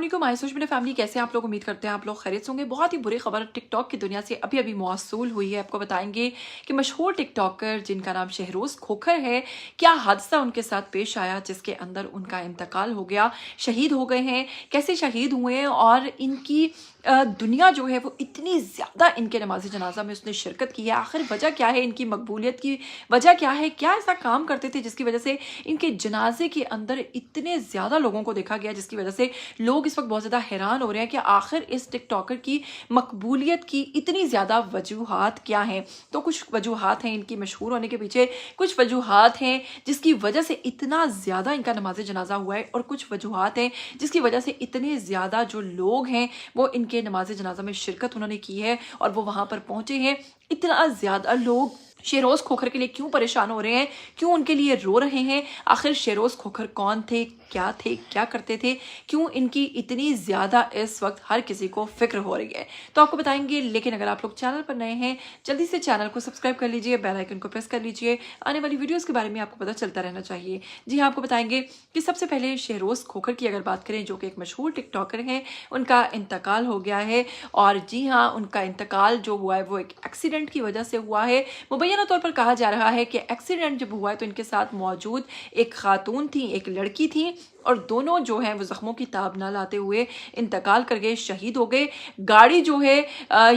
अस्सलाम माय सोच में फैमिली, कैसे आप लोग? उम्मीद करते हैं आप लोग खैरियत होंगे। बहुत ही बुरी खबर टिकटॉक की दुनिया से अभी अभी मौसूल हुई है। आपको बताएंगे कि मशहूर टिकटॉकर जिनका नाम शहरोज खोखर है, क्या हादसा उनके साथ पेश आया जिसके अंदर उनका इंतकाल हो गया, शहीद हो गए हैं, कैसे शहीद हुए हैं और इनकी दुनिया जो है वो इतनी ज़्यादा इनके नमाज जनाजा में उसने शिरकत की है। आखिर वजह क्या है, इनकी मकबूलियत की वजह क्या है, क्या ऐसा काम करते थे जिसकी वजह से इनके जनाजे के अंदर इतने ज़्यादा लोगों को देखा गया, जिसकी वजह से लोग इस वक्त बहुत ज़्यादा हैरान हो रहे हैं कि आखिर इस टिकटॉकर की मकबूलियत की इतनी ज़्यादा वजूहात क्या हैं। तो कुछ वजूहात हैं इनकी मशहूर होने के पीछे, कुछ वजूहात हैं जिसकी वजह से इतना ज़्यादा इनका नमाज जनाजा हुआ है, और कुछ वजूहात हैं जिसकी वजह से इतने ज़्यादा जो लोग हैं वो इनके नमाज जनाजा में शिरकत उन्होंने की है और वो वहाँ पर पहुँचे हैं। इतना ज़्यादा लोग शहरोज खोखर के लिए क्यों परेशान हो रहे हैं, क्यों उनके लिए रो रहे हैं? आखिर शहरोज खोखर कौन थे, क्या करते थे, क्यों इनकी इतनी ज़्यादा इस वक्त हर किसी को फिक्र हो रही है, तो आपको बताएंगे। लेकिन अगर आप लोग चैनल पर नए हैं, जल्दी से चैनल को सब्सक्राइब कर लीजिए, बेल आइकन को प्रेस कर लीजिए, आने वाली वीडियोज़ के बारे में आपको पता चलता रहना चाहिए। जी हाँ, आपको बताएंगे कि सबसे पहले शहरोज खोखर की अगर बात करें, जो कि एक मशहूर टिकटॉकर हैं, उनका इंतकाल हो गया है। और जी हाँ, उनका इंतकाल जो हुआ है वो एक एक्सीडेंट की वजह से हुआ है। मुबैना तौर पर कहा जा रहा है कि एक्सीडेंट जब हुआ है तो इनके साथ मौजूद एक खातून थी, एक लड़की थी, और दोनों जो हैं वो जख्मों की ताब ना लाते हुए इंतकाल कर गए, शहीद हो गए। गाड़ी जो है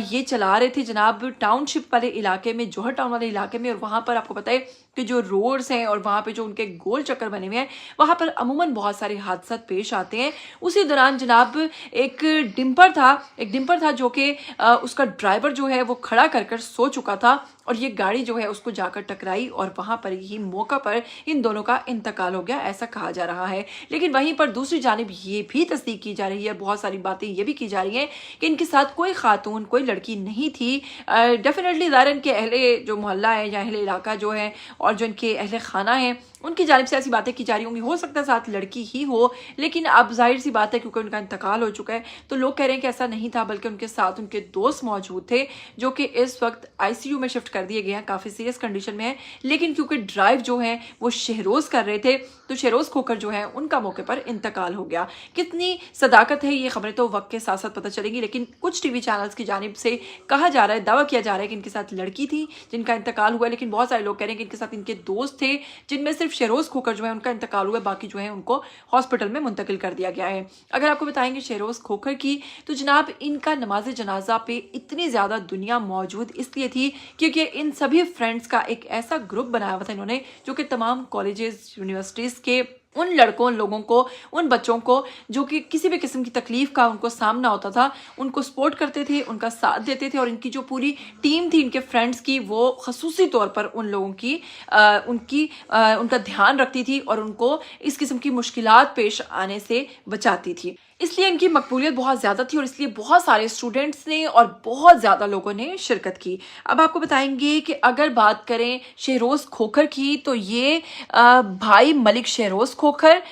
ये चला रहे थे जनाब टाउनशिप वाले इलाके में, जौहर टाउन वाले इलाके में, और वहाँ पर आपको पता है कि जो रोड्स हैं और वहाँ पे जो उनके गोल चक्कर बने हुए हैं, वहाँ पर अमूमन बहुत सारे हादसा पेश आते हैं। उसी दौरान जनाब एक डिम्पर था जो कि उसका ड्राइवर जो है वो खड़ा कर सो चुका था, और ये गाड़ी जो है उसको जाकर टकराई और वहाँ पर ही मौका पर इन दोनों का इंतकाल हो गया, ऐसा कहा जा रहा है। लेकिन वहीं पर दूसरी जानिब ये भी तस्दीक की जा रही है, बहुत सारी बातें ये भी की जा रही हैं कि इनके साथ कोई खातून, कोई लड़की नहीं थी। डेफिनेटली ज़ाहिर इनके अहले जो मोहल्ला है या अहले इलाका जो है और जो इनके अहले खाना है, उनकी जानिब से ऐसी बातें की जा रही होंगी। हो सकता है साथ लड़की ही हो, लेकिन अब जाहिर सी बात है क्योंकि उनका इंतकाल हो चुका है तो लोग कह रहे हैं कि ऐसा नहीं था, बल्कि उनके साथ उनके दोस्त मौजूद थे जो कि इस वक्त आईसीयू में शिफ्ट कर दिए गए हैं, काफ़ी सीरियस कंडीशन में है। लेकिन क्योंकि ड्राइव जो है वो शहरोज कर रहे थे तो शहरोज खोखर जो है उनका मौके पर इंतकाल हो गया। कितनी सदाकत है ये खबरें तो वक्त के साथ साथ पता चलेंगी, लेकिन कुछ टीवी चैनल्स की जानिब से कहा जा रहा है, दावा किया जा रहा है कि इनके साथ लड़की थी जिनका इंतकाल हुआ, लेकिन बहुत सारे लोग कह रहे हैं कि इनके साथ इनके दोस्त थे, जिनमें सिर्फ शहरोज खोखर जो है उनका इंतकाल हुआ, बाकी जो है उनको हॉस्पिटल में मुंतकिल कर दिया गया है। अगर आपको बताएंगे शहरोज खोखर की, तो जनाब इनका नमाज जनाजा पे इतनी ज़्यादा दुनिया मौजूद इसलिए थी क्योंकि इन सभी फ्रेंड्स का एक ऐसा ग्रुप बनाया हुआ था इन्होंने, जो कि तमाम कॉलेजेस यूनिवर्सिटीज़ के उन लड़कों, लोगों को, उन बच्चों को जो कि किसी भी किस्म की तकलीफ का उनको सामना होता था, उनको सपोर्ट करते थे, उनका साथ देते थे। और इनकी जो पूरी टीम थी इनके फ्रेंड्स की, वो खसूसी तौर पर उन लोगों की उनका ध्यान रखती थी और उनको इस किस्म की मुश्किलात पेश आने से बचाती थी। इसलिए इनकी मकबूलियत बहुत ज़्यादा थी और इसलिए बहुत सारे स्टूडेंट्स ने और बहुत ज़्यादा लोगों ने शिरकत की। अब आपको बताएंगे कि अगर बात करें शहरोज खोखर की, तो ये भाई मलिक शहरोज खोखर,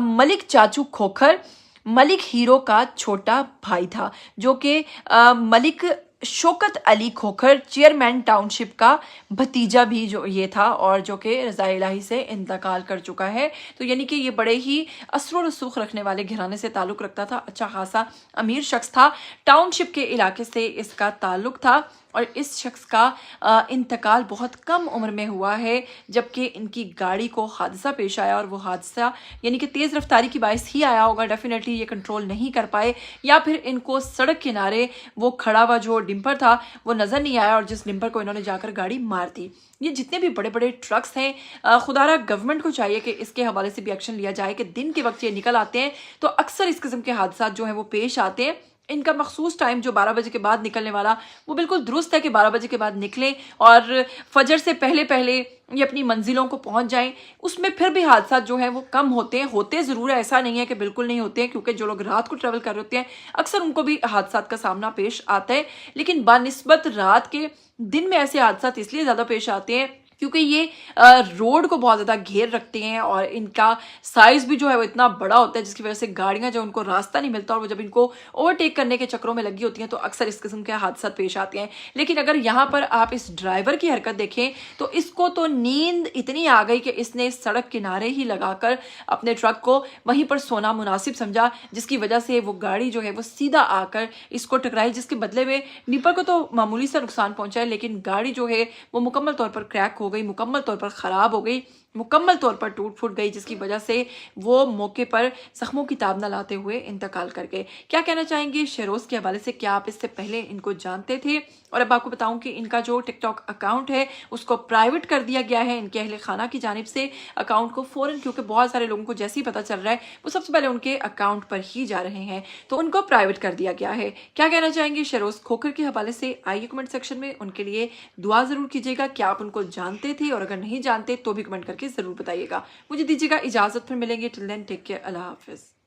मलिक चाचू खोखर, मलिक हीरो का छोटा भाई था, जो कि मलिक शौकत अली खोखर चेयरमैन टाउनशिप का भतीजा भी जो ये था, और जो कि रज़ा इलाही से इंतकाल कर चुका है। तो यानी कि ये बड़े ही असर रसूख रखने वाले घराने से ताल्लुक़ रखता था, अच्छा खासा अमीर शख्स था, टाउनशिप के इलाके से इसका ताल्लुक़ था। और इस शख्स का इंतकाल बहुत कम उम्र में हुआ है, जबकि इनकी गाड़ी को हादसा पेश आया, और वो हादसा यानी कि तेज़ रफ्तारी की बाइस ही आया होगा, डेफिनेटली ये कंट्रोल नहीं कर पाए, या फिर इनको सड़क किनारे वो खड़ा हुआ जो डिम्पर था वो नज़र नहीं आया और जिस डिम्पर को इन्होंने जाकर गाड़ी मार दी। ये जितने भी बड़े बड़े ट्रक्स हैं, खुदारा गवर्नमेंट को चाहिए कि इसके हवाले से भी एक्शन लिया जाए कि दिन के वक्त ये निकल आते हैं तो अक्सर इस किस्म के हादसा जो हैं वो पेश आते हैं। इनका मखसूस टाइम जो 12 बजे के बाद निकलने वाला, वो बिल्कुल दुरुस्त है कि 12 बजे के बाद निकलें और फजर से पहले पहले ये अपनी मंजिलों को पहुंच जाएं। उसमें फिर भी हादसा जो है वो कम होते ज़रूर है, ऐसा नहीं है कि बिल्कुल नहीं होते हैं, क्योंकि जो लोग रात को ट्रैवल कर रहे होते हैं अक्सर उनको भी हादसा का सामना पेश आता है। लेकिन बानिस्बत रात के दिन में ऐसे हादसा इसलिए ज़्यादा पेश आते हैं क्योंकि ये रोड को बहुत ज़्यादा घेर रखते हैं और इनका साइज़ भी जो है वो इतना बड़ा होता है जिसकी वजह से गाड़ियाँ जो उनको रास्ता नहीं मिलता, और वो जब इनको ओवरटेक करने के चक्रों में लगी होती हैं तो अक्सर इस किस्म के हादसा पेश आते हैं। लेकिन अगर यहाँ पर आप इस ड्राइवर की हरकत देखें तो इसको तो नींद इतनी आ गई कि इसने सड़क किनारे ही लगाकर अपने ट्रक को वहीं पर सोना मुनासिब समझा, जिसकी वजह से वो गाड़ी जो है वो सीधा आकर इसको टकराई, जिसके बदले में निपर को तो मामूली सा नुकसान पहुंचा है, लेकिन गाड़ी जो है वो मुकम्मल तौर पर क्रैक हो गई, मुकम्मल तौर पर ख़राब हो गई, मुकम्मल तौर पर टूट फूट गई, जिसकी वजह से वो मौके पर जख्मों की ताब न लाते हुए इंतकाल कर गए। क्या कहना चाहेंगे शहरोज़ के हवाले से? क्या आप इससे पहले इनको जानते थे? और अब आपको बताऊं कि इनका जो टिकटॉक अकाउंट है उसको प्राइवेट कर दिया गया है इनके अहले खाना की जानिब से अकाउंट को फ़ौरन, क्योंकि बहुत सारे लोगों को जैसे ही पता चल रहा है वो सबसे पहले उनके अकाउंट पर ही जा रहे हैं, तो उनको प्राइवेट कर दिया गया है। क्या कहना चाहेंगे शहरोज़ खोखर के हवाले से? आइए कमेंट सेक्शन में उनके लिए दुआ ज़रूर कीजिएगा। क्या आप उनको जानते थे? और अगर नहीं जानते तो भी कमेंट करके ज़रूर बताइएगा। मुझे दीजिएगा इजाज़त, फिर मिलेंगे। टिल देन टेक केयर, अल्लाह हाफिज़।